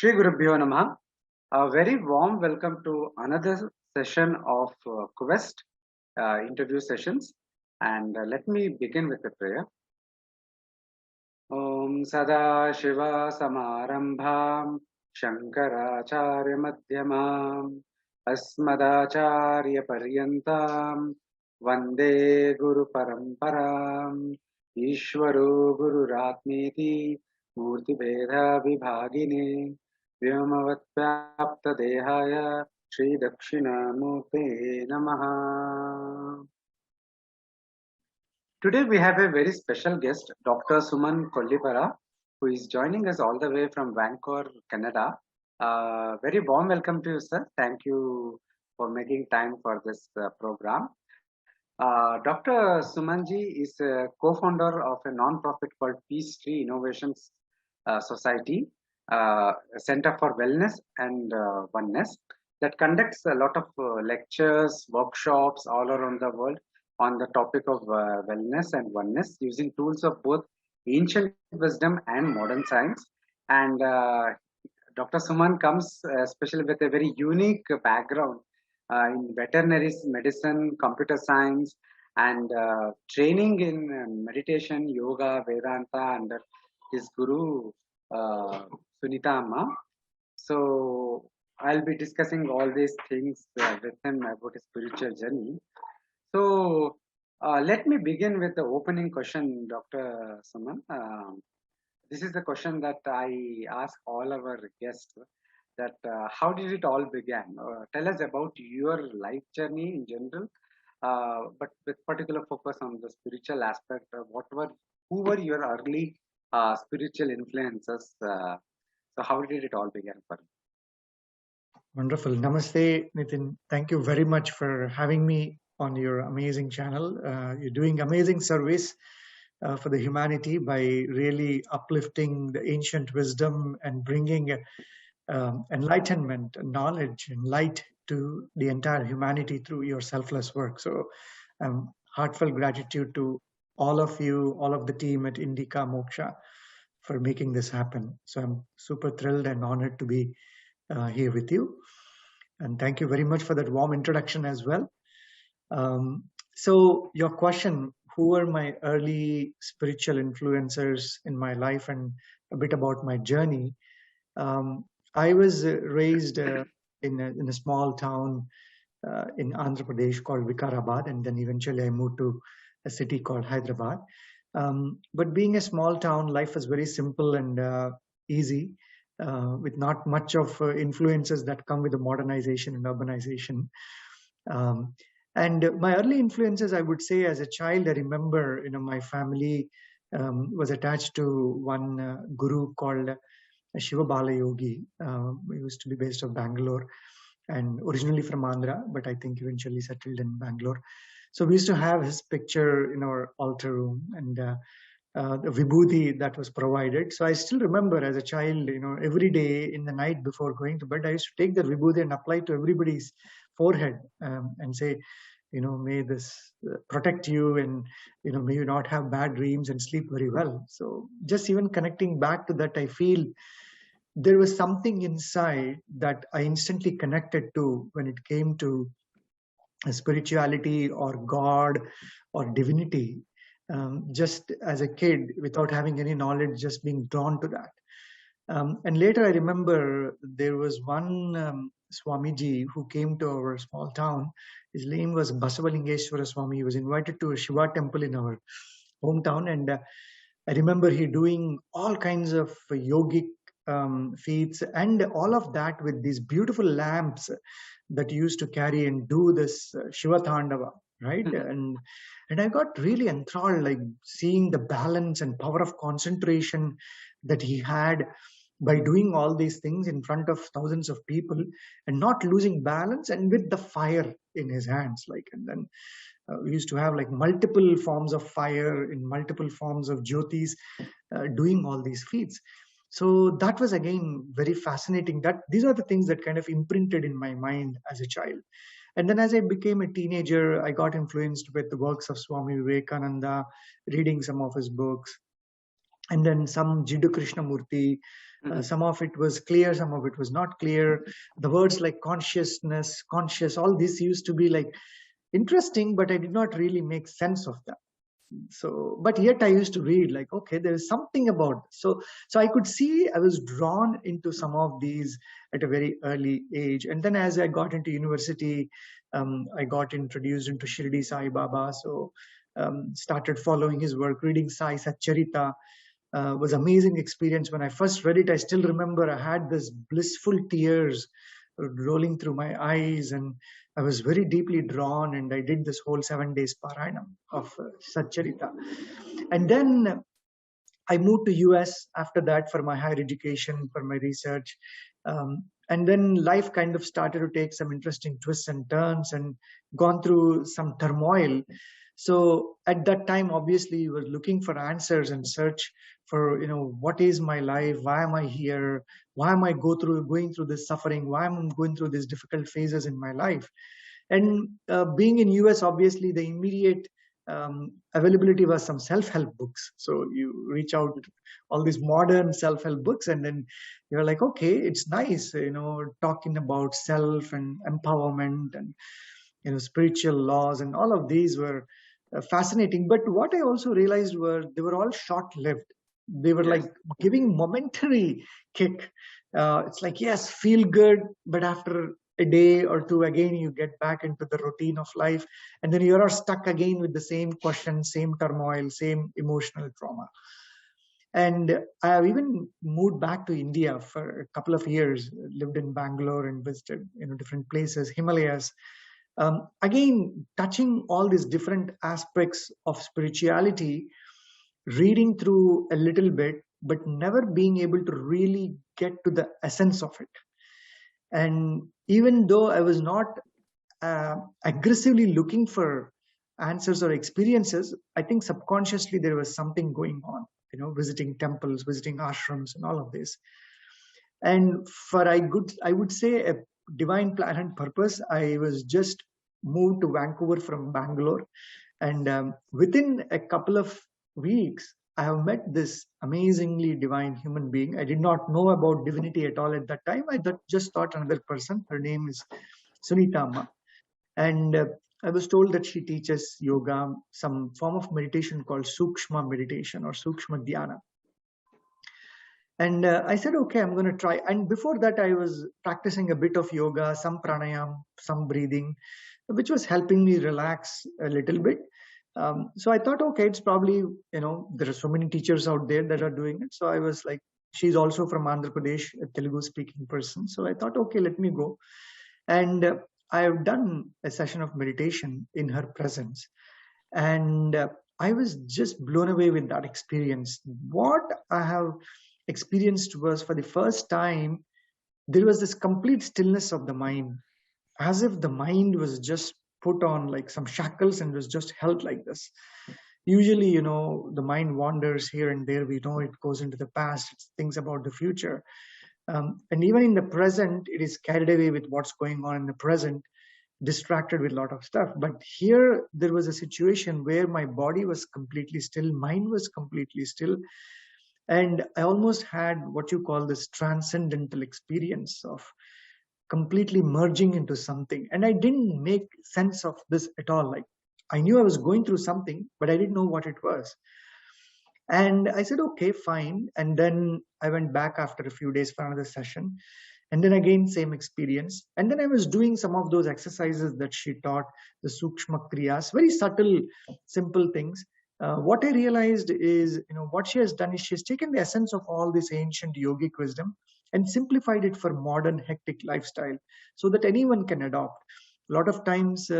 Shri Gurubhyo Namaha. A very warm welcome to another session of Quest interview sessions. And let me begin with a prayer. Om Sada Shiva Samarambham Shankaracharya Madhyamam Asmadacharya Paryantam Vande Guru Paramparam Ishvaro Guru Ratmeti Murti Veda Vibhagine Vyomavatyapta Shri Dakshinamurte Namaha. Today we have a very special guest, Dr. Suman Kollipara, who is joining us all the way from Vancouver, Canada. Very warm welcome to you, sir. Thank you for making time for this program. Dr. Sumanji is a co-founder of a non-profit called Peace Tree Innovations Society, a Center for Wellness and Oneness, that conducts a lot of lectures, workshops all around the world on the topic of wellness and oneness using tools of both ancient wisdom and modern science. And Dr. Suman comes especially with a very unique background in veterinary medicine, computer science, and training in meditation, yoga, Vedanta under his guru, Sunita Amma. So I'll be discussing all these things with him about his spiritual journey. So let me begin with the opening question, Dr. Suman. This is the question that I ask all our guests, that how did it all begin? Tell us about your life journey in general, but with particular focus on the spiritual aspect. Who were your early spiritual influences? So how did it all begin for you? Wonderful. Namaste, Nitin. Thank you very much for having me on your amazing channel. You're doing amazing service for the humanity by really uplifting the ancient wisdom and bringing enlightenment, knowledge, and light to the entire humanity through your selfless work. So heartfelt gratitude to all of you, all of the team at Indica Moksha for making this happen. So I'm super thrilled and honored to be here with you. And thank you very much for that warm introduction as well. So your question, who were my early spiritual influencers in my life and a bit about my journey. I was raised in a small town in Andhra Pradesh called Vikarabad, and then eventually I moved to a city called Hyderabad. But being a small town, life was very simple and easy, with not much of influences that come with the modernization and urbanization. And my early influences, I would say, as a child, I remember, my family was attached to one guru called Shiva Bala Yogi. He used to be based of Bangalore and originally from Andhra, but I think eventually settled in Bangalore. So we used to have his picture in our altar room and the vibhuti that was provided. So I still remember as a child, every day in the night before going to bed, I used to take the vibhuti and apply to everybody's forehead and say, may this protect you and, may you not have bad dreams and sleep very well. So just even connecting back to that, I feel there was something inside that I instantly connected to when it came to spirituality or God or divinity. Just as a kid, without having any knowledge, just being drawn to that. And later I remember there was one Swamiji who came to our small town. His name was Basavalingeshwara Swami. He was invited to a Shiva temple in our hometown. And I remember he doing all kinds of yogic feats and all of that with these beautiful lamps that he used to carry and do this Shiva Tandava, right? And I got really enthralled, like seeing the balance and power of concentration that he had by doing all these things in front of thousands of people and not losing balance and with the fire in his hands. And then we used to have like multiple forms of fire in multiple forms of jyotis doing all these feats. So that was again very fascinating. These are the things that kind of imprinted in my mind as a child. And then as I became a teenager, I got influenced with the works of Swami Vivekananda, reading some of his books. and then some Jiddu Krishnamurti. Some of it was clear, some of it was not clear. The words like consciousness, conscious, all this used to be like interesting, but I did not really make sense of that. So, but yet I used to read like, okay, there is something about this. So I could see I was drawn into some of these at a very early age. And then as I got into university, I got introduced into Shirdi Sai Baba. So started following his work, reading Sai Satcharita. Was amazing experience. When I first read it, I still remember I had this blissful tears rolling through my eyes, and I was very deeply drawn, and I did this whole 7 days Parayanam of Satcharita. And then I moved to US after that for my higher education, for my research. And then life kind of started to take some interesting twists and turns and gone through some turmoil. So at that time, obviously, you were looking for answers and search for, what is my life? Why am I here? Why am I going through this suffering? Why am I going through these difficult phases in my life? And being in US, obviously, the immediate availability was some self-help books. So you reach out to all these modern self-help books, and then you're like, okay, it's nice, talking about self and empowerment and spiritual laws, and all of these were fascinating. But what I also realized were they were all short-lived. They were like giving momentary kick. It's like, yes, feel good, but after a day or two, again you get back into the routine of life, and then you are stuck again with the same questions, same turmoil, same emotional trauma. And I have even moved back to India for a couple of years, lived in Bangalore and visited different places, Himalayas. Again, touching all these different aspects of spirituality, reading through a little bit, but never being able to really get to the essence of it. And even though I was not aggressively looking for answers or experiences, I think subconsciously there was something going on, visiting temples, visiting ashrams, and all of this. And for I would say a divine plan and purpose, I was just moved to Vancouver from Bangalore. And within a couple of weeks, I have met this amazingly divine human being. I did not know about divinity at all at that time. I just thought another person. Her name is Sunita Amma. And I was told that she teaches yoga, some form of meditation called Sookshma meditation or Sookshma Dhyana. And I said, okay, I'm going to try. And before that, I was practicing a bit of yoga, some pranayam, some breathing, which was helping me relax a little bit. So I thought, okay, it's probably, there are so many teachers out there that are doing it. So I was like, she's also from Andhra Pradesh, a Telugu speaking person. So I thought, okay, let me go. And I have done a session of meditation in her presence. And I was just blown away with that experience. What I have experienced was, for the first time, there was this complete stillness of the mind, as if the mind was just put on like some shackles and was just held like this. Usually, the mind wanders here and there. We know it goes into the past, it thinks about the future. And even in the present, it is carried away with what's going on in the present, distracted with a lot of stuff. But here, there was a situation where my body was completely still, mind was completely still. And I almost had what you call this transcendental experience of completely merging into something. And I didn't make sense of this at all. Like, I knew I was going through something, but I didn't know what it was. And I said, okay, fine. And then I went back after a few days for another session. And then again, same experience. And then I was doing some of those exercises that she taught, the Sookshma Kriyas, very subtle, simple things. What I realized is, what she has done is she's taken the essence of all this ancient yogic wisdom and simplified it for modern hectic lifestyle so that anyone can adopt. A lot of times,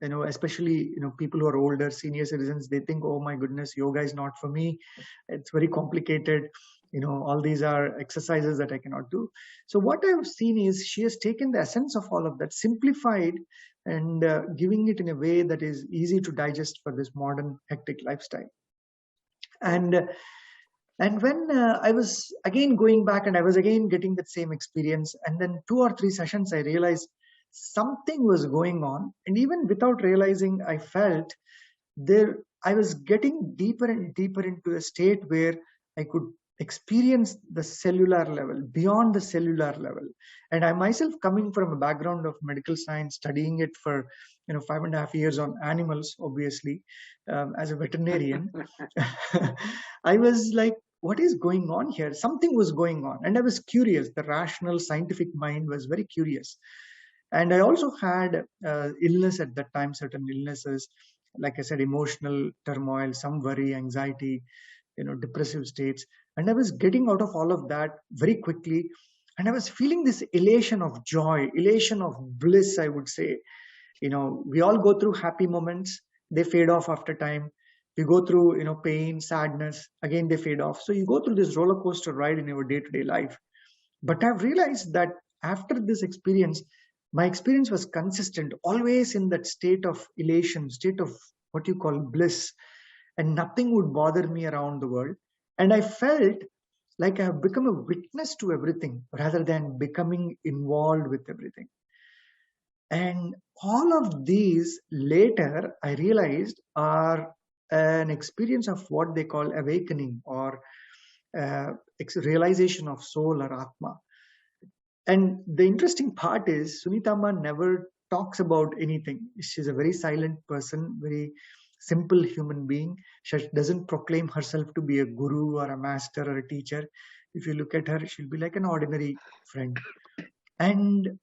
especially, people who are older, senior citizens, they think, oh my goodness, yoga is not for me. It's very complicated. All these are exercises that I cannot do. So what I've seen is she has taken the essence of all of that, simplified, and giving it in a way that is easy to digest for this modern hectic lifestyle. And when I was again going back and I was again getting that same experience, and then 2 or 3 sessions, I realized something was going on. And even without realizing, I felt I was getting deeper and deeper into a state where I could experience the cellular level, beyond the cellular level. And I myself, coming from a background of medical science, studying it for 5.5 years on animals, obviously, as a veterinarian, I was like, what is going on here? Something was going on, and I was curious. The rational, scientific mind was very curious. And I also had illness at that time, certain illnesses, like I said, emotional turmoil, some worry, anxiety, depressive states. And I was getting out of all of that very quickly. And I was feeling this elation of joy, elation of bliss, I would say. We all go through happy moments, they fade off after time. We go through, pain, sadness, again, they fade off. So you go through this roller coaster ride in your day to day life. But I've realized that after this experience, my experience was consistent, always in that state of elation, state of what you call bliss, and nothing would bother me around the world. And I felt like I have become a witness to everything rather than becoming involved with everything. And all of these later, I realized, are an experience of what they call awakening, or realization of soul or Atma. And the interesting part is, Sunita Amma never talks about anything. She's a very silent person, very simple human being. She doesn't proclaim herself to be a guru or a master or a teacher. If you look at her, she'll be like an ordinary friend. And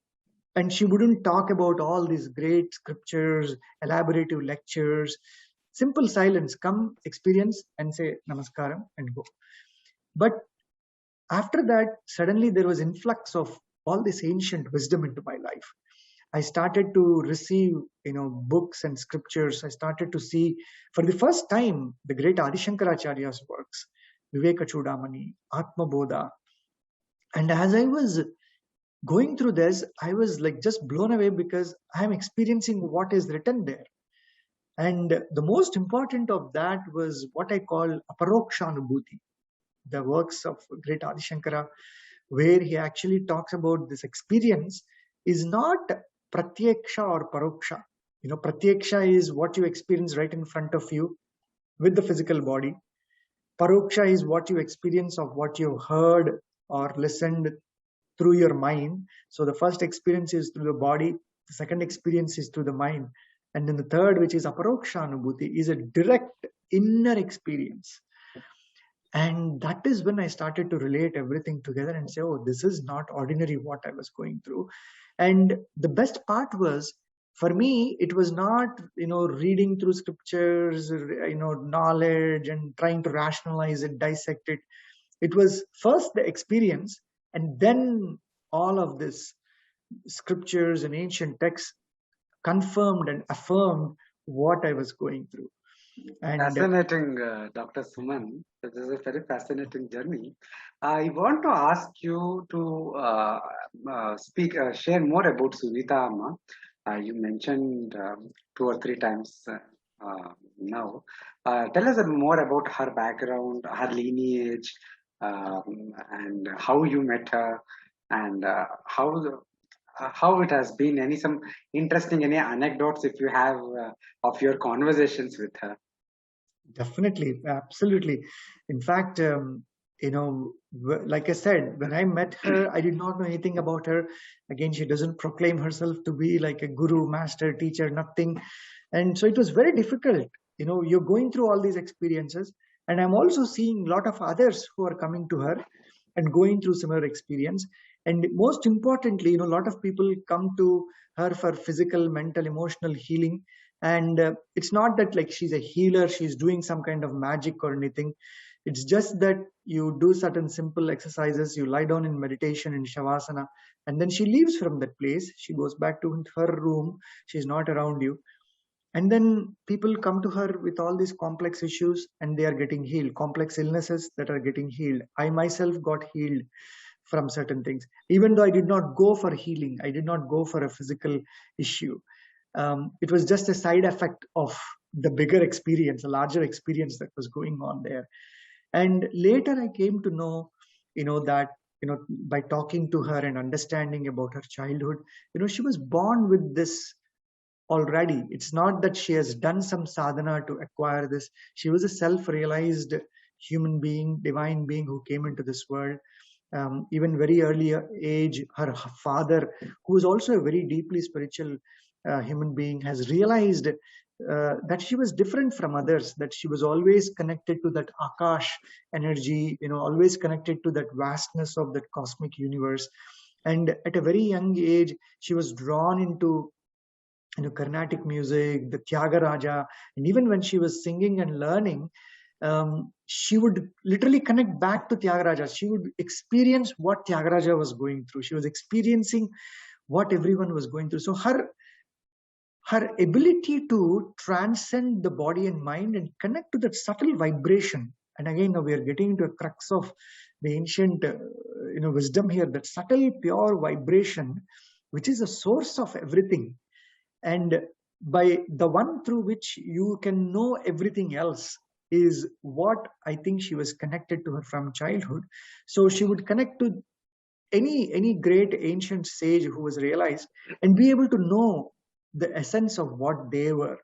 she wouldn't talk about all these great scriptures, elaborative lectures. Simple silence, come, experience, and say namaskaram and go. But after that, suddenly there was influx of all this ancient wisdom into my life. I started to receive, books and scriptures. I started to see, for the first time, the great Adi Shankaracharya's works, Viveka Chudamani, Atma Bodha. And as I was going through this, I was like just blown away, because I am experiencing what is written there. And the most important of that was what I call Aparaokshaanubhoothi, the works of great Adi Shankara, where he actually talks about this experience is not pratyaksha or paroksha. Pratyaksha is what you experience right in front of you with the physical body. Paroksha is what you experience of what you heard or listened through your mind. So the first experience is through the body, the second experience is through the mind, and then the third, which is Aparaokshaanubhoothi, is a direct inner experience. And that is when I started to relate everything together and say, oh, this is not ordinary what I was going through. And the best part was, for me, it was not, reading through scriptures, knowledge and trying to rationalize it, dissect it. It was first the experience, and then all of this scriptures and ancient texts confirmed and affirmed what I was going through. And fascinating, Dr. Suman. This is a very fascinating journey. I want to ask you to share more about Sunita Amma. You mentioned 2 or 3 times now. Tell us more about her background, her lineage, and how you met her, and how it has been. Some interesting anecdotes if you have of your conversations with her. Definitely, absolutely. In fact, like I said, when I met her, I did not know anything about her. Again, she doesn't proclaim herself to be like a guru, master, teacher, nothing. And so it was very difficult. You're going through all these experiences, and I'm also seeing a lot of others who are coming to her and going through similar experience. And most importantly, a lot of people come to her for physical, mental, emotional healing. And it's not that like she's a healer, she's doing some kind of magic or anything. It's just that you do certain simple exercises, you lie down in meditation in Shavasana, and then she leaves from that place. She goes back to her room. She's not around you. And then people come to her with all these complex issues, and they are getting healed, complex illnesses that are getting healed. I myself got healed from certain things, even though I did not go for healing. I did not go for a physical issue. It was just a side effect of the bigger experience, a larger experience that was going on there. And later I came to know, that, by talking to her and understanding about her childhood, she was born with this already. It's not that she has done some sadhana to acquire this. She was a self-realized, human being, divine being who came into this world. Even very early age, her father, who is also a very deeply spiritual human being, has realized that she was different from others, that she was always connected to that Akash energy, always connected to that vastness of that cosmic universe. And at a very young age, she was drawn into Carnatic music, the Tyagaraja, and even when she was singing and learning, she would literally connect back to Tyagaraja. She would experience what Tyagaraja was going through. She was experiencing what everyone was going through. So her ability to transcend the body and mind and connect to that subtle vibration. And again, now we are getting into a crux of the ancient, wisdom here. That subtle, pure vibration, which is the source of everything, and by the one through which you can know everything else, is what I think she was connected to her from childhood. So she would connect to any great ancient sage who was realized and be able to know the essence of what they were.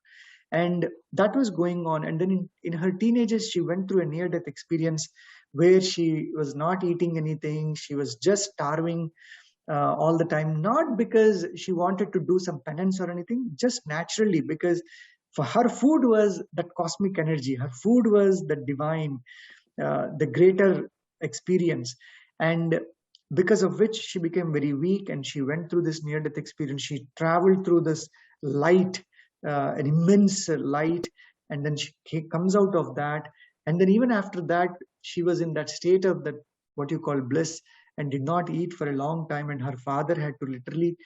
And that was going on. And then in her teenagers, she went through a near-death experience where she was not eating anything. She was just starving all the time, not because she wanted to do some penance or anything, just naturally, because for her, food was that cosmic energy. Her food was the divine, the greater experience. And because of which she became very weak and she went through this near-death experience. She traveled through this light, an immense light, and then she comes out of that. And then even after that, she was in that state of that, what you call bliss, and did not eat for a long time. And her father had to literally,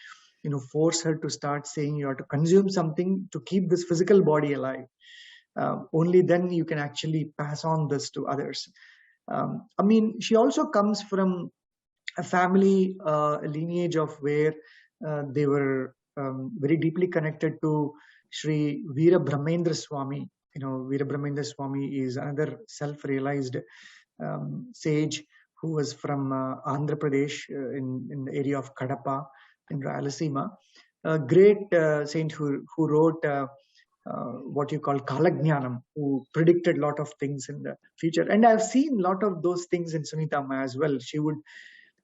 force her to start saying, you have to consume something to keep this physical body alive. Only then you can actually pass on this to others. She also comes from a family, a lineage of where they were very deeply connected to Sri Veera Brahmendra Swami. Veera Brahmendra Swami is another self-realized sage who was from Andhra Pradesh, in the area of Kadapa in Rayalaseema. A great saint who wrote what you call Kalagnanam, who predicted a lot of things in the future. And I've seen a lot of those things in Sunita Amma as well.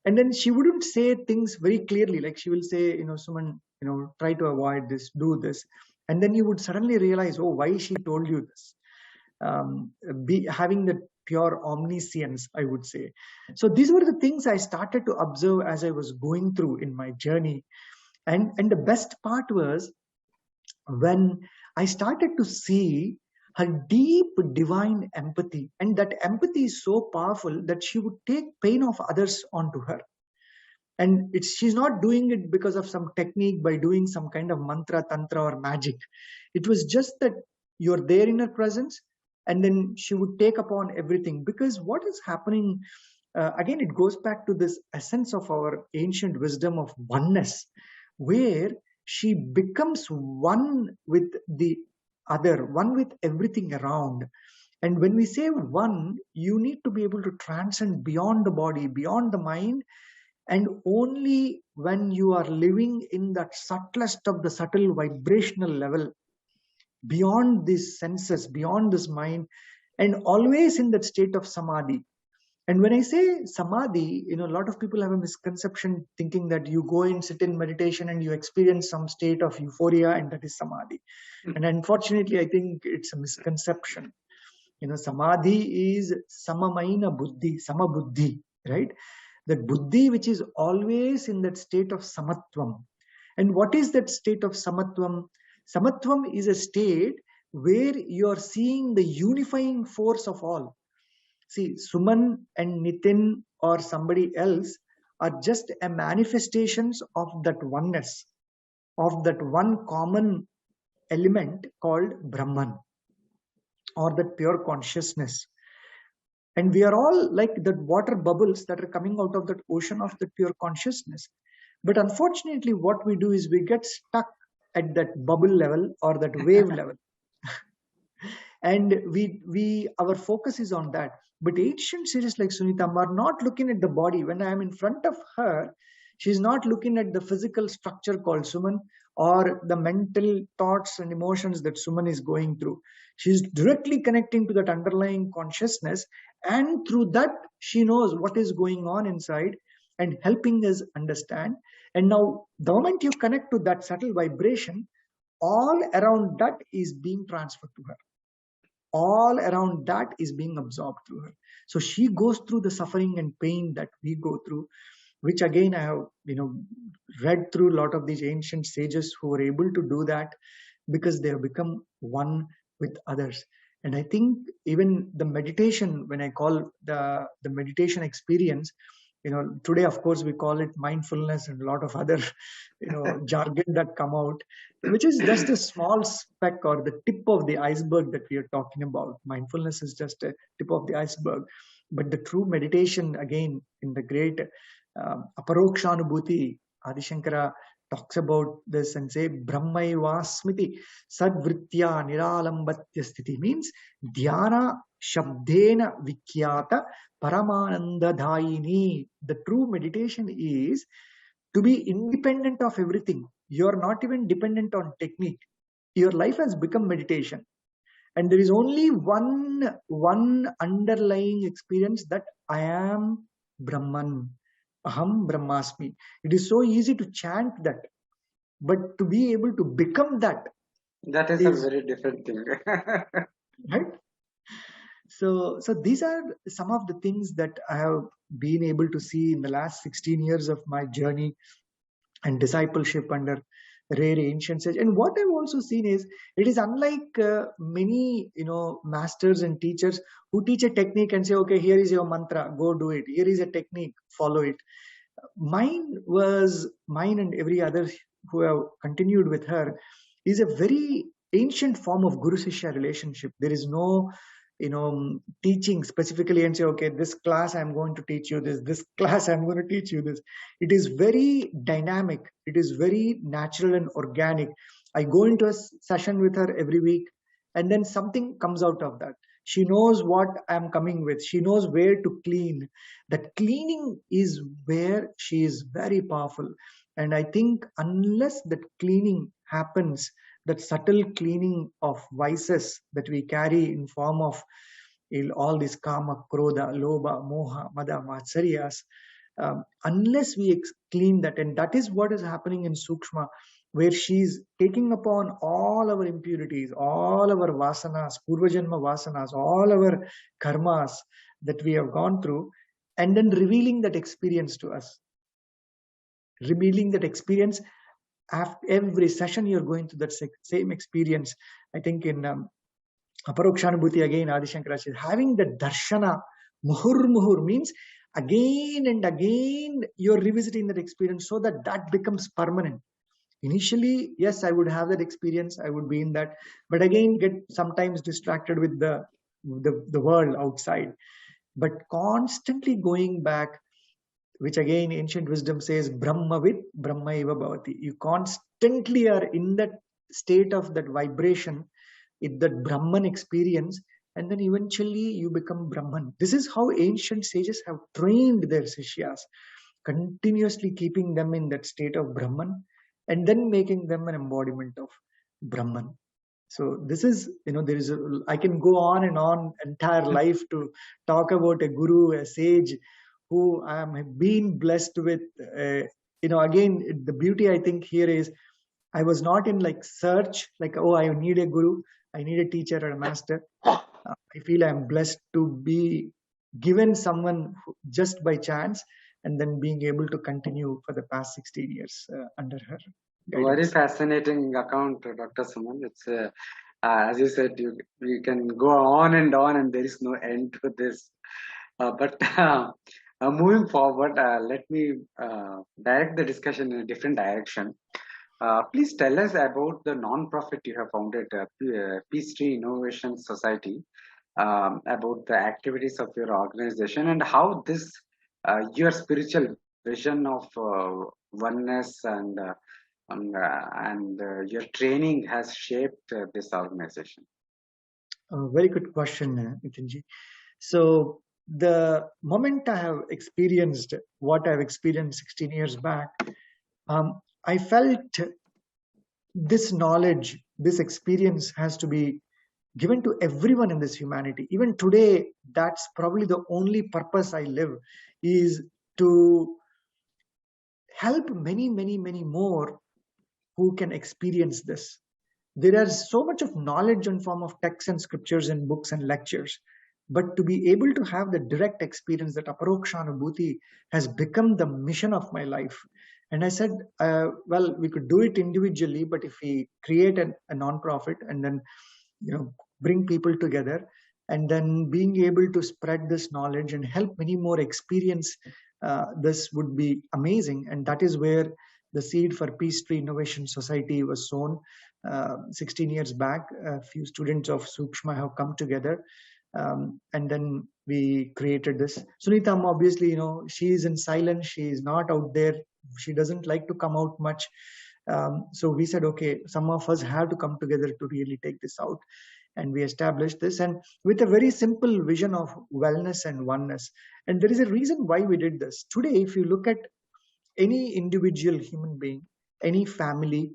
And then she wouldn't say things very clearly. Like she will say, Suman, try to avoid this, do this. And then you would suddenly realize, oh, why she told you this. Having the pure omniscience, I would say. So these were the things I started to observe as I was going through in my journey. And the best part was when I started to see her deep divine empathy. And that empathy is so powerful that she would take pain of others onto her. And she's not doing it because of some technique, by doing some kind of mantra, tantra, or magic. It was just that you're there in her presence, and then she would take upon everything. Because what is happening, again, it goes back to this essence of our ancient wisdom of oneness, where she becomes one with the other, one with everything around. And when we say one, you need to be able to transcend beyond the body, beyond the mind. And only when you are living in that subtlest of the subtle vibrational level, beyond these senses, beyond this mind, and always in that state of samadhi. And when I say samadhi, a lot of people have a misconception thinking that you go and sit in meditation and you experience some state of euphoria and that is samadhi. And unfortunately, I think it's a misconception. Samadhi is samamaina buddhi, sama buddhi, right? That buddhi which is always in that state of samatvam. And what is that state of samatvam? Samatvam is a state where you are seeing the unifying force of all. See, Suman and Nitin or somebody else are just a manifestations of that oneness, of that one common element called Brahman, or that pure consciousness. And we are all like that water bubbles that are coming out of that ocean of the pure consciousness. But unfortunately, what we do is we get stuck at that bubble level or that wave level. And our focus is on that. But ancient sages like Sunita Amma are not looking at the body. When I am in front of her, she's not looking at the physical structure called Suman or the mental thoughts and emotions that Suman is going through. She's directly connecting to that underlying consciousness And through that, she knows what is going on inside and helping us understand. And now, the moment you connect to that subtle vibration, all around that is being transferred to her. All around that is being absorbed through her. So she goes through the suffering and pain that we go through, which again I have read through a lot of these ancient sages who were able to do that because they have become one with others. And I think even the meditation, when I call the meditation experience, today of course we call it mindfulness and a lot of other jargon that come out, which is just a small speck or the tip of the iceberg that we are talking about. Mindfulness is just a tip of the iceberg, but the true meditation, again, in the great Aparaokshaanubhoothi, Adi Shankara talks about this and say Brahmaivasmiti Sadvritya Niralambatya Sthiti, means Dhyana Shabdena Vikyata Paramananda Dhaini. The true meditation is to be independent of everything. You are not even dependent on technique. Your life has become meditation. And there is only one underlying experience, that I am Brahman. Aham Brahmasmi. It is so easy to chant that, but to be able to become that is a very different thing. Right? So these are some of the things that I have been able to see in the last 16 years of my journey and discipleship under rare ancient sage. And what I've also seen is, it is unlike many masters and teachers who teach a technique and say, okay, here is your mantra, go do it. Here is a technique, follow it. Mine and every other who have continued with her is a very ancient form of guru shishya relationship. There is no teaching specifically and say, okay, this class I'm going to teach you this class I'm going to teach you this. It is very dynamic. It is very natural and organic. I go into a session with her every week, and then something comes out of that. She knows what I'm coming with. She knows where to clean. That cleaning is where she is very powerful. And I think unless that cleaning happens, that subtle cleaning of vices that we carry in form of all these kama, krodha, lobha, moha, mada, matsaryas, unless we clean that, and that is what is happening in Sookshma, where she's taking upon all our impurities, all our vasanas, purvajanma vasanas, all our karmas that we have gone through, and then revealing that experience to us. Revealing that experience. After every session, you're going through that same experience. I think in Aparaokshaanubhoothi, again, Adi Shankara says, having the darshana, muhur means again and again you're revisiting that experience so that that becomes permanent. Initially, yes, I would have that experience, I would be in that, but again get sometimes distracted with the world outside. But constantly going back, which again ancient wisdom says, Brahmavid Brahma eva bhavati. You constantly are in that state of that vibration, in that Brahman experience, and then eventually you become Brahman. This is how ancient sages have trained their sishyas, continuously keeping them in that state of Brahman and then making them an embodiment of Brahman. So this is, I can go on and on entire life to talk about a guru, a sage, who I am being blessed with. Again, the beauty I think here is, I was not in like search, like, oh, I need a guru, I need a teacher or a master. I feel I'm blessed to be given someone just by chance, and then being able to continue for the past 16 years under her guidance. Very fascinating account, Dr. Suman. It's as you said, you can go on, and there is no end to this. But moving forward, let me direct the discussion in a different direction. Please tell us about the non-profit you have founded, Peace Tree Innovation Society, about the activities of your organization and how this your spiritual vision of oneness and your training has shaped this organization. Very good question, Nitinji. So the moment I have experienced what I've experienced 16 years back, I felt this knowledge, this experience has to be given to everyone in this humanity. Even today, that's probably the only purpose I live, is to help many more who can experience this. There is so much of knowledge in form of texts and scriptures and books and lectures, but to be able to have the direct experience, that Aparaokshaanubhoothi has become the mission of my life. And I said, well, we could do it individually, but if we create a non-profit and then, bring people together, and then being able to spread this knowledge and help many more experience this would be amazing. And that is where the seed for Peace Tree Innovation Society was sown 16 years back. A few students of Sookshma have come together, and then we created this. Sunita Amma, obviously, she is in silence. She is not out there. She doesn't like to come out much. So we said, okay, some of us have to come together to really take this out. And we established this, and with a very simple vision of wellness and oneness. And there is a reason why we did this. Today, if you look at any individual human being, any family,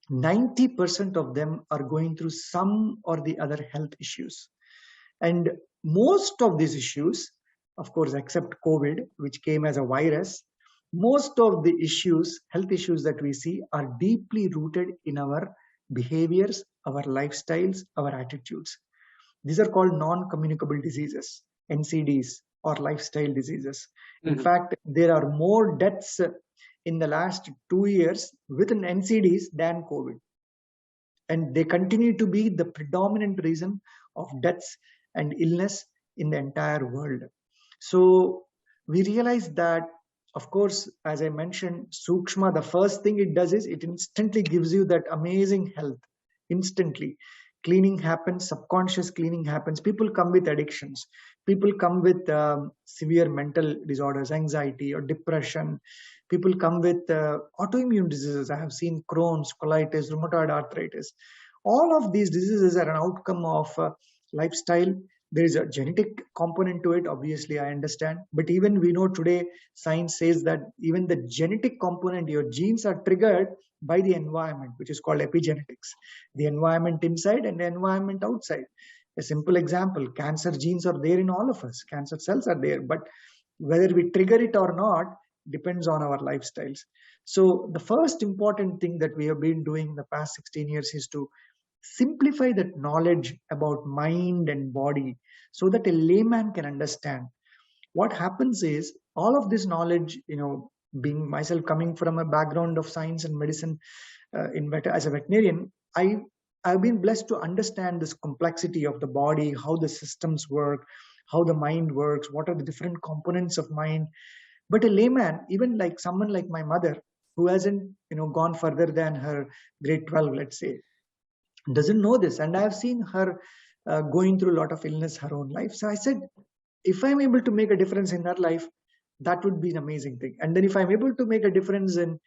90% of them are going through some or the other health issues. And most of these issues, of course, except COVID, which came as a virus, most of the issues, health issues that we see, are deeply rooted in our behaviors, our lifestyles, our attitudes. These are called non-communicable diseases, NCDs, or lifestyle diseases. In fact, there are more deaths in the last 2 years with an NCDs than COVID. And they continue to be the predominant reason of deaths and illness in the entire world. So we realize that, of course, as I mentioned, Sookshma, the first thing it does is it instantly gives you that amazing health. Instantly. Cleaning happens, subconscious cleaning happens. People come with addictions. People come with severe mental disorders, anxiety or depression. People come with autoimmune diseases. I have seen Crohn's, colitis, rheumatoid arthritis. All of these diseases are an outcome of lifestyle. There is a genetic component to it, obviously, I understand. But even we know today, science says that even the genetic component, your genes are triggered by the environment, which is called epigenetics. The environment inside and the environment outside. A simple example, cancer genes are there in all of us. Cancer cells are there. But whether we trigger it or not depends on our lifestyles. So the first important thing that we have been doing in the past 16 years is to simplify that knowledge about mind and body so that a layman can understand. What happens is all of this knowledge, being myself coming from a background of science and medicine as a veterinarian, I've been blessed to understand this complexity of the body, how the systems work, how the mind works, what are the different components of mind. But a layman, even like someone like my mother, who hasn't gone further than her grade 12, let's say, doesn't know this. And I have seen her going through a lot of illness her own life. So I said, if I'm able to make a difference in her life, that would be an amazing thing. And then if I'm able to make a difference in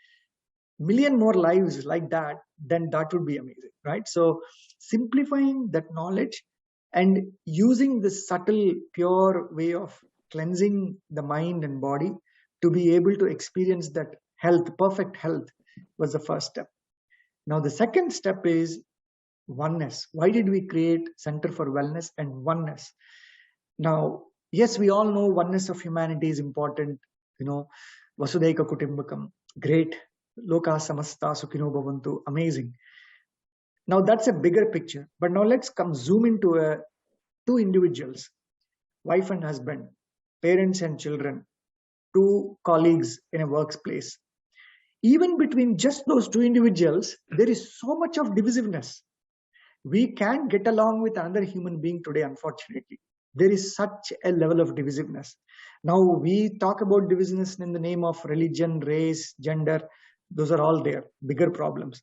million more lives like that, then that would be amazing, right? So simplifying that knowledge and using this subtle, pure way of cleansing the mind and body to be able to experience that health, perfect health, was the first step. Now, the second step is oneness. Why did we create Center for Wellness and Oneness? Now, yes, we all know oneness of humanity is important. Vasudhaiva Kutumbakam, great. Loka samasta sukhino bhavantu, amazing. Now that's a bigger picture. But now let's zoom into two individuals, wife and husband, parents and children, two colleagues in a workplace. Even between just those two individuals, there is so much of divisiveness. We can't get along with another human being today, unfortunately. There is such a level of divisiveness. Now, we talk about divisiveness in the name of religion, race, gender. Those are all there, bigger problems.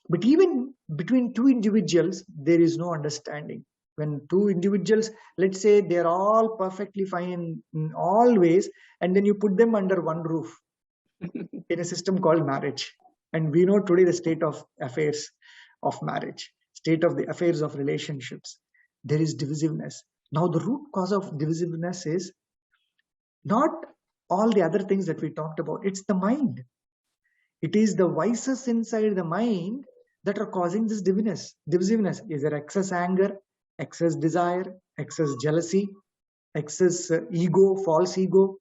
But even between two individuals, there is no understanding. When two individuals, let's say they're all perfectly fine in all ways, and then you put them under one roof in a system called marriage. And we know today the state of affairs of marriage, state of the affairs of relationships. There is divisiveness. Now, the root cause of divisiveness is not all the other things that we talked about. It's the mind. It is the vices inside the mind that are causing this divisiveness. Is there excess anger, excess desire, excess jealousy, excess ego, false ego,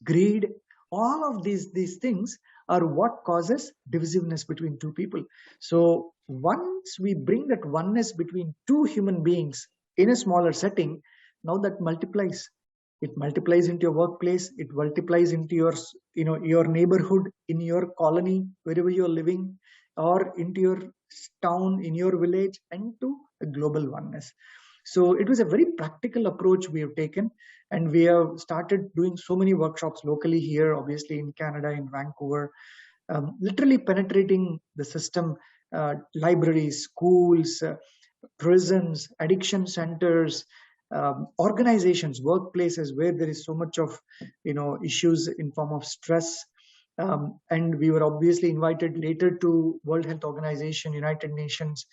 greed? All of these things are what causes divisiveness between two people. So once we bring that oneness between two human beings in a smaller setting, now that multiplies. It multiplies into your workplace, it multiplies into your, your neighborhood, in your colony, wherever you're living, or into your town, in your village, and to a global oneness. So it was a very practical approach we have taken, and we have started doing so many workshops locally here, obviously in Canada, in Vancouver, literally penetrating the system, libraries, schools, prisons, addiction centers, organizations, workplaces where there is so much of issues in form of stress. And we were obviously invited later to World Health Organization, United Nations.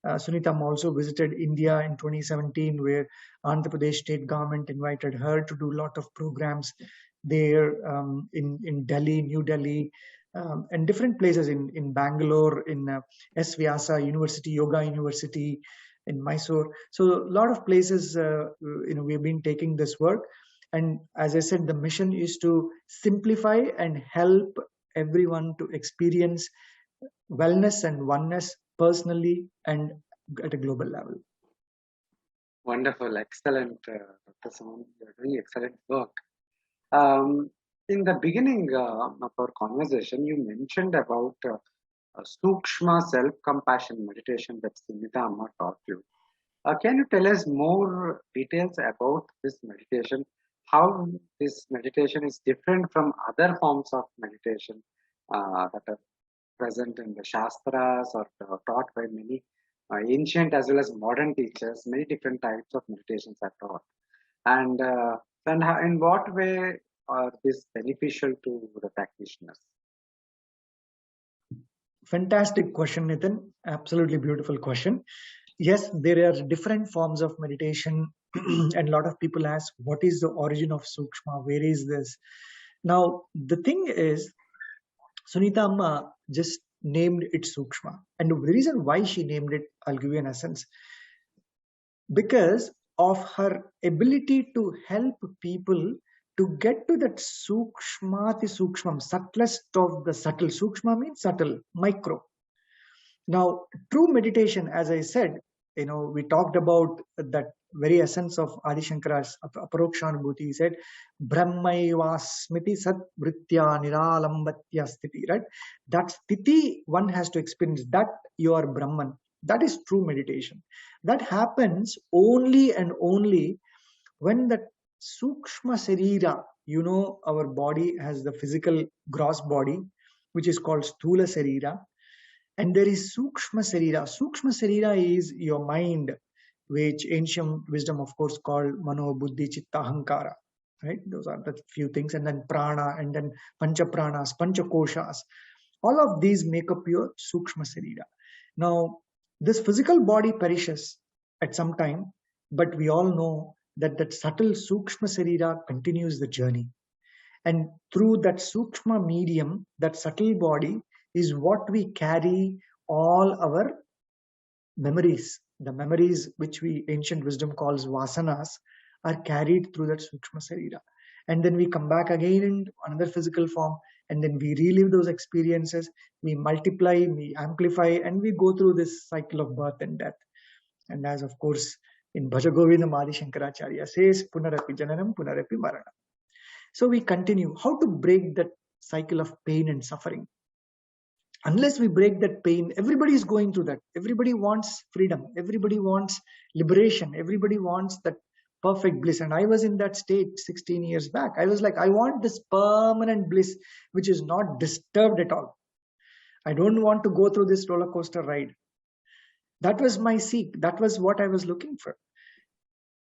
Sunita Amma also visited India in 2017, where Andhra Pradesh state government invited her to do a lot of programs there, in Delhi, New Delhi, and different places in Bangalore, in S. Vyasa University, Yoga University in Mysore. So a lot of places, we've been taking this work. And as I said, the mission is to simplify and help everyone to experience wellness and oneness personally and at a global level. Wonderful, excellent, Dr. Suman. You're doing excellent work. In the beginning of our conversation, you mentioned about Sookshma self-compassion meditation that Sunita Amma taught you. Can you tell us more details about this meditation? How this meditation is different from other forms of meditation that are present in the Shastras or taught by many ancient as well as modern teachers? Many different types of meditations are taught. And then in what way are this beneficial to the practitioners? Fantastic question, Nitin. Absolutely beautiful question. Yes, there are different forms of meditation, and a lot of people ask, what is the origin of Sookshma? Where is this? Now, the thing is, Sunita Amma just named it Sookshma. And the reason why she named it, I'll give you an essence. Because of her ability to help people to get to that Sookshmati Sookshmam, subtlest of the subtle. Sookshma means subtle, micro. Now, true meditation, as I said, we talked about that very essence of Adi Shankara's Aparaokshaanubhoothi. He said, Brahmaivasmiti sat vritya niralambatya sthiti, right? That sthiti one has to experience, that you are Brahman. That is true meditation. That happens only and only when the Sookshma Sarira, our body has the physical gross body, which is called Sthula Sarira. And there is Sookshma Sarira. Sookshma Sarira is your mind, which ancient wisdom, of course, called Mano, Buddhi, Chitta, Ahankara. Right? Those are the few things. And then Prana, and then Pancha Pranas, Pancha Koshas. All of these make up your Sookshma Sarira. Now, this physical body perishes at some time, but we all know that that subtle Sookshma Sarira continues the journey. And through that Sookshma medium, that subtle body, is what we carry all our memories. The memories which we ancient wisdom calls vasanas are carried through that Sookshma Sarira. And then we come back again in another physical form, and then we relive those experiences, we multiply, we amplify, and we go through this cycle of birth and death. And as of course in Bhaja Govindam Adi Shankaracharya says, Punarapi Jananam, Punarapi Maranam. So we continue. How to break that cycle of pain and suffering? Unless we break that pain, everybody is going through that. Everybody wants freedom. Everybody wants liberation. Everybody wants that perfect bliss. And I was in that state 16 years back. I was like, I want this permanent bliss, which is not disturbed at all. I don't want to go through this roller coaster ride. That was my seek. That was what I was looking for.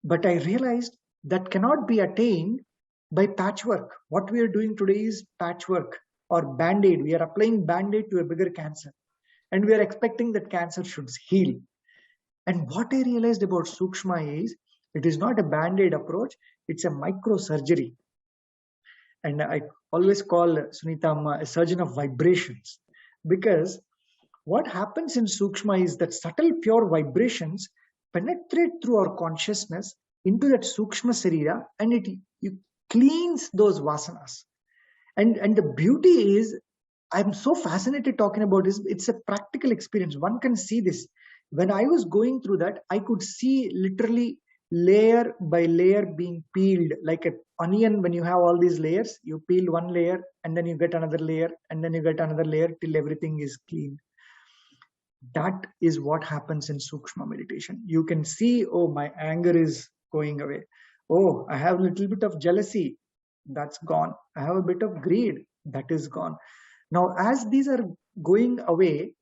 But I realized that cannot be attained by patchwork. What we are doing today is patchwork or band-aid. We are applying band-aid to a bigger cancer, and we are expecting that cancer should heal. And what I realized about Sookshma is, it is not a band-aid approach, it's a microsurgery. And I always call Sunita Amma a surgeon of vibrations, because what happens in Sookshma is that subtle pure vibrations penetrate through our consciousness into that Sookshma Sarira, and it cleans those vasanas. And the beauty is, I'm so fascinated talking about this. It's a practical experience. One can see this. When I was going through that, I could see literally layer by layer being peeled, like an onion. When you have all these layers, you peel one layer and then you get another layer and then you get another layer till everything is clean. That is what happens in Sookshma meditation. You can see, oh, my anger is going away. Oh, I have a little bit of jealousy. That's gone. I have a bit of greed. That is gone. Now, as these are going away,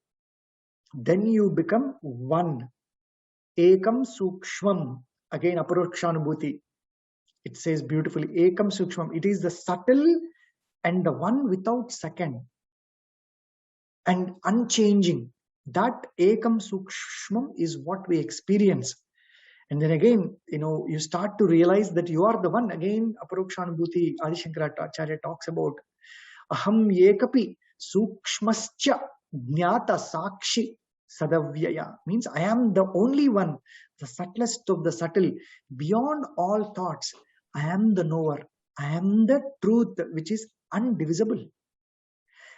then you become one. Ekam Sookshmam. Again, Aparaokshaanubhoothi. It says beautifully, Ekam Sookshmam. It is the subtle and the one without second and unchanging. That Ekam Sookshmam is what we experience. And then again, you start to realize that you are the one. Again, Aparaokshaanubhoothi, Adi Shankaracharya talks about Aham Yekapi Sookshmascha Jnata Sakshi Sadavyaya. Means I am the only one, the subtlest of the subtle, beyond all thoughts. I am the knower. I am the truth, which is undivisible.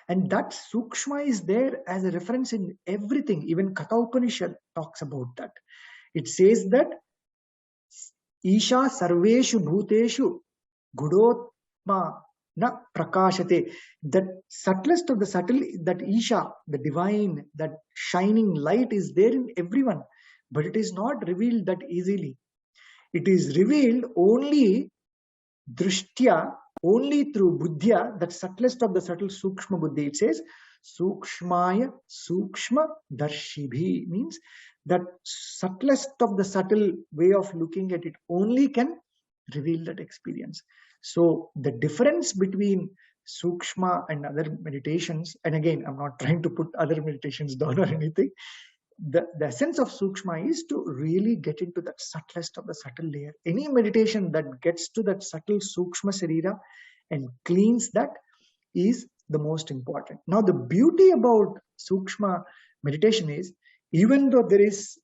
And that Sookshma is there as a reference in everything. Even Katha Upanishad talks about that. It says that Isha Sarveshu Bhuteshu Gudotma Na Prakashate. That subtlest of the subtle, that Isha, the divine, that shining light is there in everyone. But it is not revealed that easily. It is revealed only Drishtya, only through Buddhya, that subtlest of the subtle Sookshma Buddhi. It says Sookshmaya Sookshma Darshibhi, means that subtlest of the subtle way of looking at it only can reveal that experience. So the difference between Sookshma and other meditations, and again, I'm not trying to put other meditations down or anything, the essence of Sookshma is to really get into that subtlest of the subtle layer. Any meditation that gets to that subtle Sookshma Sarira and cleans that is the most important. Now, the beauty about Sookshma meditation is, even though there is,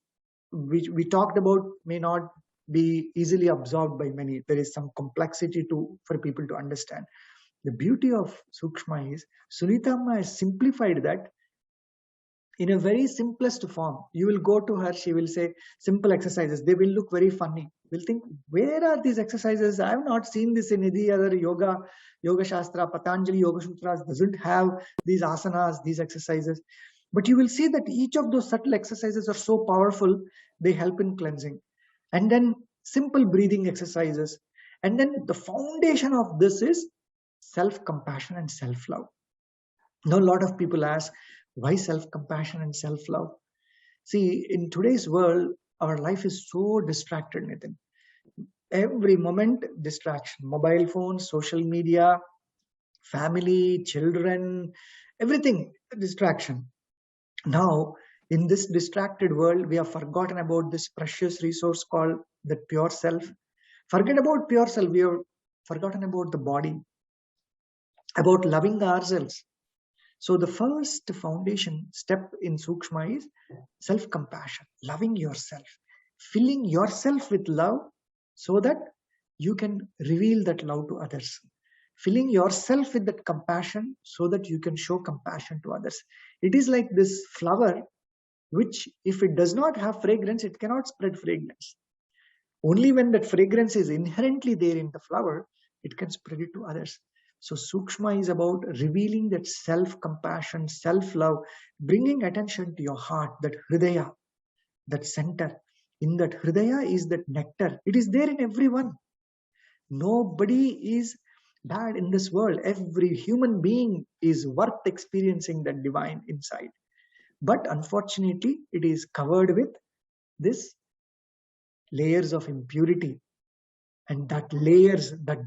we talked about, may not be easily absorbed by many, there is some complexity for people to understand. The beauty of Sookshma is, Sunita Amma has simplified that in a very simplest form. You will go to her, she will say simple exercises. They will look very funny. We'll think, where are these exercises? I have not seen this in any other yoga Shastra. Patanjali Yoga Sutras doesn't have these asanas, these exercises. But you will see that each of those subtle exercises are so powerful, they help in cleansing. And then simple breathing exercises. And then the foundation of this is self-compassion and self-love. Now, a lot of people ask, why self-compassion and self-love? See, in today's world, our life is so distracted, Nitin. Every moment, distraction. Mobile phones, social media, family, children, everything, distraction. Now, in this distracted world, we have forgotten about this precious resource called the pure self. Forget about pure self. We have forgotten about the body, about loving ourselves. So the first foundation step in Sookshma is self-compassion, loving yourself, filling yourself with love so that you can reveal that love to others. Filling yourself with that compassion so that you can show compassion to others. It is like this flower, which if it does not have fragrance, it cannot spread fragrance. Only when that fragrance is inherently there in the flower, it can spread it to others. So Sookshma is about revealing that self-compassion, self-love, bringing attention to your heart, that hridaya, that center. In that hridaya is that nectar. It is there in everyone. Nobody is bad in this world. Every human being is worth experiencing that divine inside. But unfortunately, it is covered with this layers of impurity. And that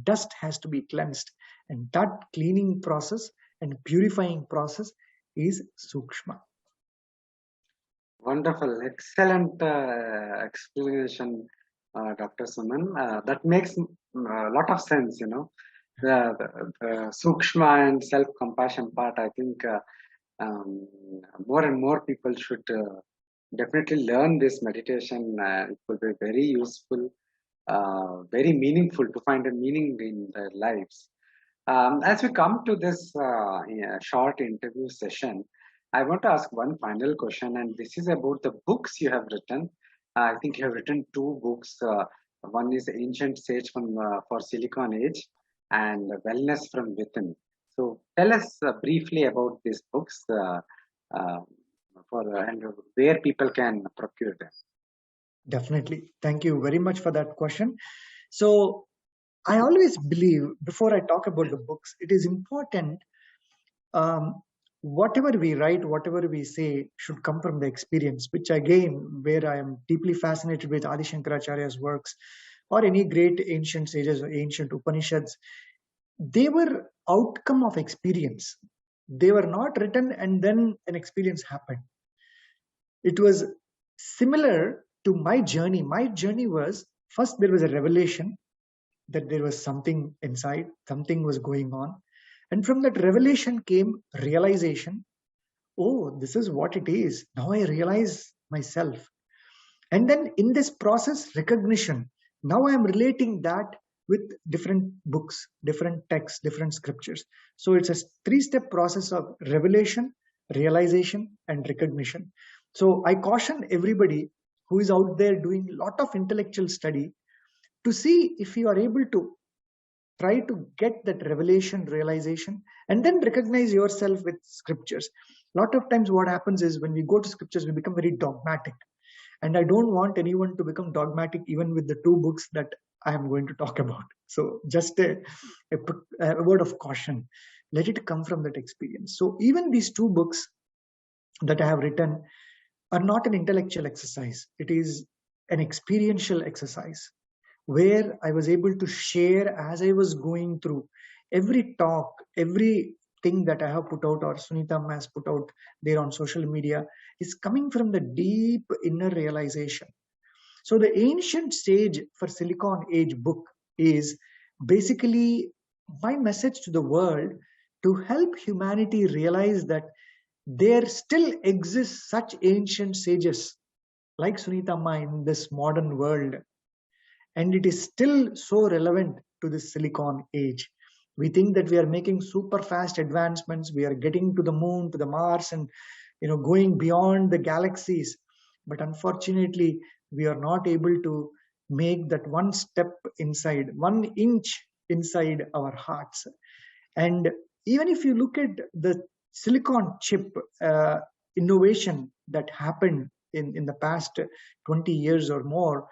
dust has to be cleansed. And that cleaning process and purifying process is Sookshma. Wonderful, excellent explanation, Dr. Suman. That makes a lot of sense, the Sookshma and self-compassion part. I think More and more people should definitely learn this meditation. It will be very useful, very meaningful to find a meaning in their lives. As we come to this short interview session, I want to ask one final question, and this is about the books you have written. I think you have written two books. One is Ancient Sage for Silicon Age, and Wellness from Within. So, tell us briefly about these books uh, and where people can procure them. Definitely. Thank you very much for that question. So I always believe before I talk about the books, it is important whatever we write, whatever we say should come from the experience, which again, where I am deeply fascinated with Adi Shankaracharya's works or any great ancient sages or ancient Upanishads. They were outcome of experience. They were not written and then an experience happened. It was similar to my journey. My journey was first there was a revelation that there was something inside, something was going on. And from that revelation came realization. Oh, this is what it is. Now I realize myself. And then in this process, recognition. Now I am relating that with different books, different texts, different scriptures. So it's a three-step process of revelation, realization, and recognition. So I caution everybody who is out there doing a lot of intellectual study to see if you are able to try to get that revelation, realization, and then recognize yourself with scriptures. A lot of times what happens is when we go to scriptures, we become very dogmatic. And I don't want anyone to become dogmatic even with the two books that I am going to talk about. So just a word of caution. Let it come from that experience. So even these two books that I have written are not an intellectual exercise. It is an experiential exercise where I was able to share as I was going through every talk, every thing that I have put out or Sunita Amma has put out there on social media is coming from the deep inner realization. So the Ancient Sage for Silicon Age book is basically my message to the world to help humanity realize that there still exists such ancient sages like Sunita Amma in this modern world. And it is still so relevant to this Silicon Age. We think that we are making super fast advancements. We are getting to the moon, to the Mars, and going beyond the galaxies. But unfortunately, we are not able to make that one step inside, 1 inch inside our hearts. And even if you look at the silicon chip innovation that happened in the past 20 years or more,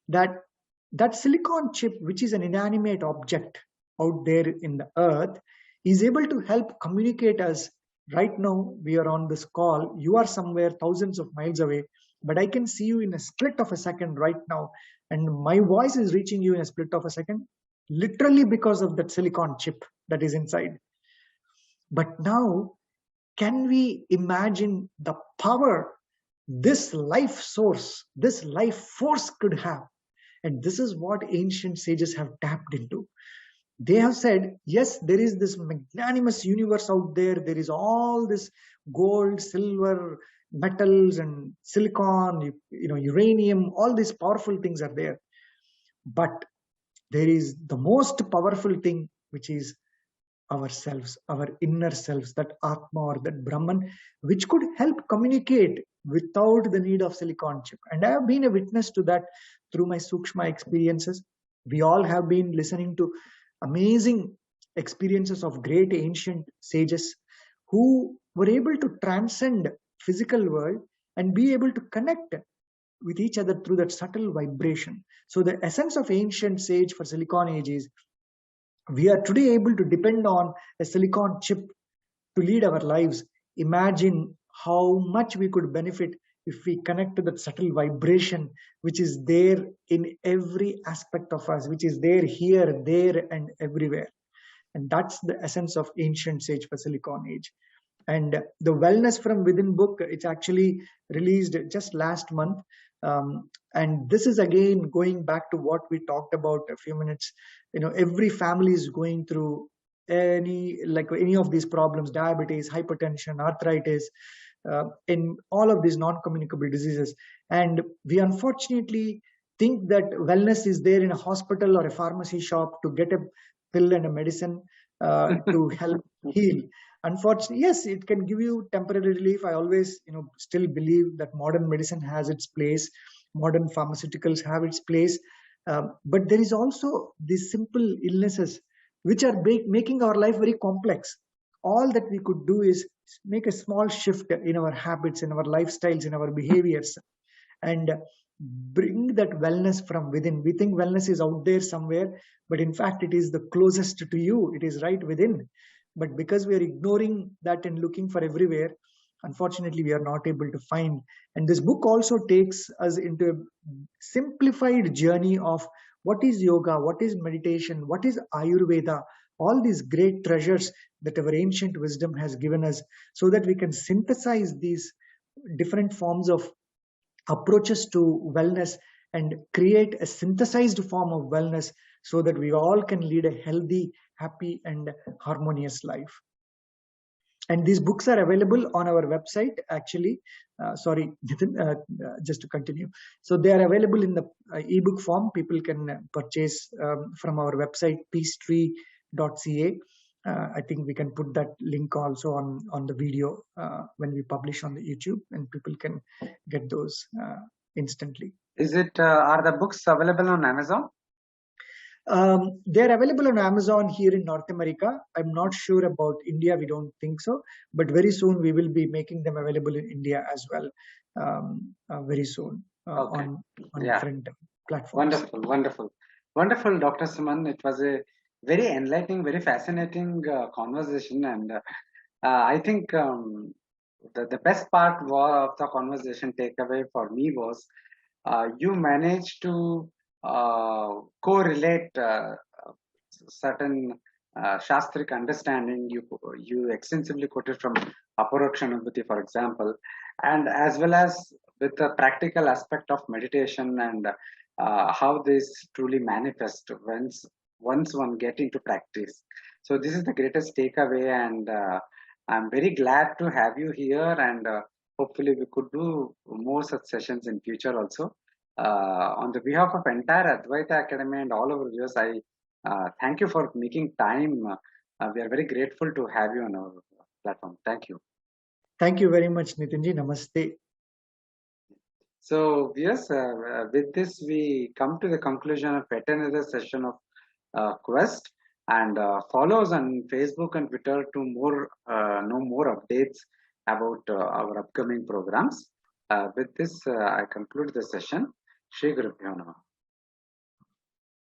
that silicon chip, which is an inanimate object out there in the earth, is able to help communicate us. Right now, we are on this call. You are somewhere thousands of miles away, but I can see you in a split of a second right now. And my voice is reaching you in a split of a second, literally because of that silicon chip that is inside. But now, can we imagine the power this life source, this life force could have? And this is what ancient sages have tapped into. They have said, yes, there is this magnanimous universe out there. There is all this gold, silver, metals, and silicon, uranium, all these powerful things are there. But there is the most powerful thing, which is ourselves, our inner selves, that Atma or that Brahman, which could help communicate without the need of silicon chip. And I have been a witness to that through my Sookshma experiences. We all have been listening to amazing experiences of great ancient sages who were able to transcend physical world and be able to connect with each other through that subtle vibration. So the essence of ancient sage for Silicon Age is we are today able to depend on a silicon chip to lead our lives. Imagine how much we could benefit if we connect to that subtle vibration which is there in every aspect of us, which is there, here, there, and everywhere. And that's the essence of ancient sage for Silicon Age. And the Wellness from Within book, it's actually released just last month. And this is again going back to what we talked about a few minutes. Every family is going through any of these problems, diabetes, hypertension, arthritis, in all of these non-communicable diseases. And we unfortunately think that wellness is there in a hospital or a pharmacy shop to get a pill and a medicine to help heal. Unfortunately, yes, it can give you temporary relief. I always, still believe that modern medicine has its place, modern pharmaceuticals have its place, but there is also these simple illnesses which are making our life very complex. All that we could do is make a small shift in our habits, in our lifestyles, in our behaviors, and bring that wellness from within. We think wellness is out there somewhere, but in fact, it is the closest to you. It is right within. But because we are ignoring that and looking for everywhere, unfortunately, we are not able to find. And this book also takes us into a simplified journey of what is yoga, what is meditation, what is Ayurveda, all these great treasures that our ancient wisdom has given us, so that we can synthesize these different forms of approaches to wellness and create a synthesized form of wellness, so that we all can lead a healthy, happy, and harmonious life. And these books are available on our website, actually. Sorry, just to continue. So they are available in the ebook form. People can purchase from our website, peacetree.ca. I think we can put that link also on the video when we publish on the YouTube, and people can get those instantly. Is it, are the books available on Amazon? They're available on Amazon here in North America. I'm not sure about India. We don't think so. But very soon we will be making them available in India as well. Very soon on different platforms. Wonderful, Dr. Suman. It was a very enlightening, very fascinating conversation. And I think the best part of the conversation takeaway for me was you managed to correlate certain Shastric understanding. You extensively quoted from Aparaokshaanubhoothi, for example, and as well as with the practical aspect of meditation and how this truly manifests once one get into practice. So this is the greatest takeaway, and I'm very glad to have you here, and hopefully we could do more such sessions in future also. On the behalf of entire Advaita Academy and all our viewers, I thank you for making time. We are very grateful to have you on our platform. Thank you. Thank you very much, Nitinji. Namaste. So, viewers, with this, we come to the conclusion of yet another session of Quest. And follow us on Facebook and Twitter to know more updates about our upcoming programs. With this, I conclude the session. Shri Gurubhyo Namah.